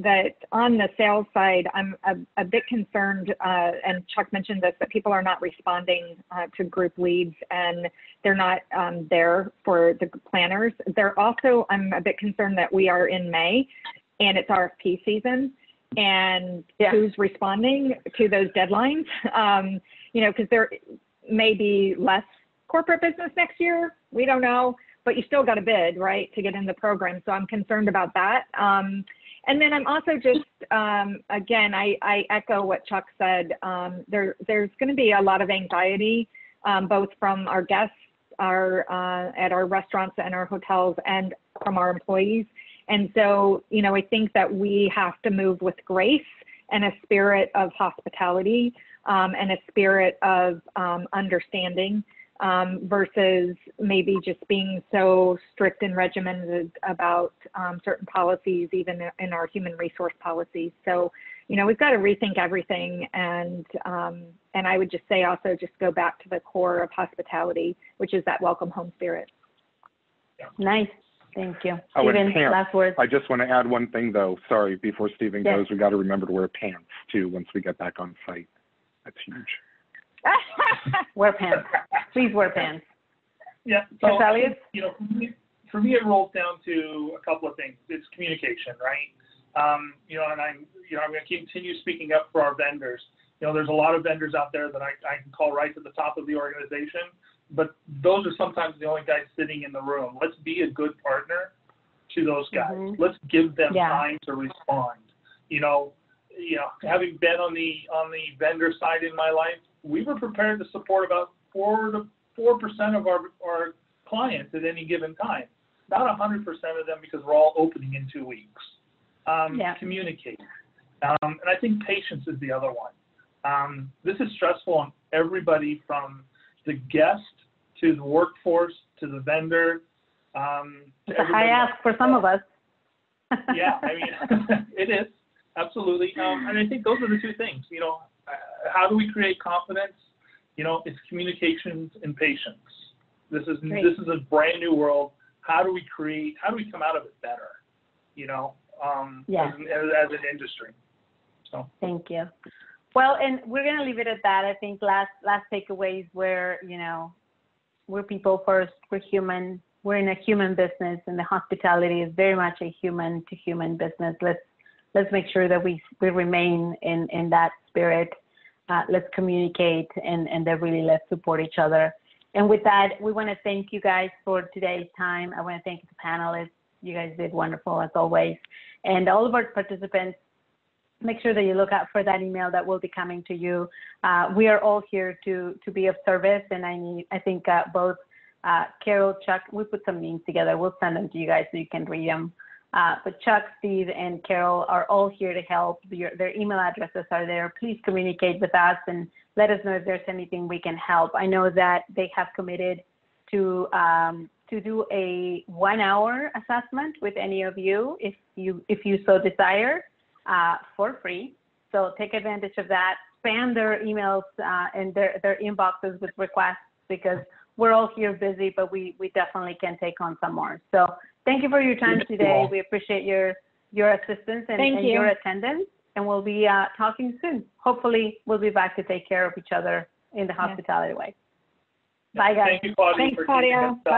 that on the sales side, I'm a bit concerned, and Chuck mentioned this, that people are not responding to group leads, and they're not there for the planners. I'm a bit concerned that we are in May, and it's RFP season, and who's responding to those deadlines? Because there may be less corporate business next year. We don't know. But you still got to bid, right, to get in the program. So I'm concerned about that. And then I'm also just, again, I echo what Chuck said. There's going to be a lot of anxiety, both from our guests our restaurants and our hotels and from our employees. And so, you know, I think that we have to move with grace and a spirit of hospitality and a spirit of understanding versus maybe just being so strict and regimented about certain policies, even in our human resource policies. So, you know, we've got to rethink everything. And I would just say also just go back to the core of hospitality, which is that welcome home spirit. Nice. Thank you. Oh, Stephen, and pants. last words. I just want to add one thing, though. Sorry, before Stephen Yes. goes, we got to remember to wear pants, too, once we get back on site. That's huge. Wear pants. Please wear pants. Yeah. Yes, So, Elliot? you know, for me, it rolls down to a couple of things. It's communication, right? You know, and I'm going to continue speaking up for our vendors. You know, there's a lot of vendors out there that I can call right to the top of the organization, but those are sometimes the only guys sitting in the room. Let's be a good partner to those guys. Mm-hmm. Let's give them Yeah. time to respond. You know, having been on the vendor side in my life, we were prepared to support about 4% of our clients at any given time. Not 100% of them, because we're all opening in 2 weeks. Communicate. And I think patience is the other one. This is stressful on everybody, from the guest to the workforce to the vendor. It's a high ask for some of us. Yeah, I mean, it is, absolutely. And I think those are the two things. You know, how do we create confidence? You know, it's communications and patience. This is a brand new world. How do we come out of it better? You know, as an industry. So thank you. Well, and we're going to leave it at that. I think last takeaways were, you know, we're people first. We're human. We're in a human business, and the hospitality is very much a human to human business. Let's make sure that we remain in that spirit. Let's communicate and then really let's support each other. And with that, we want to thank you guys for today's time. I want to thank the panelists. You guys did wonderful as always. And all of our participants, make sure that you look out for that email that will be coming to you. We are all here to be of service. And I think both Carol, Chuck, we put some names together. We'll send them to you guys so you can read them. But Chuck, Steve, and Carol are all here to help. Their email addresses are there. Please communicate with us and let us know if there's anything we can help. I know that they have committed to do a 1-hour assessment with any of you if you so desire, for free. So take advantage of that. Spam their emails and their inboxes with requests, because we're all here busy, but we definitely can take on some more. So thank you for your time today. We appreciate your assistance and your attendance, and we'll be talking soon. Hopefully, we'll be back to take care of each other in the hospitality way. Bye, guys. Thank you, Claudia. Thanks, Claudia. Bye.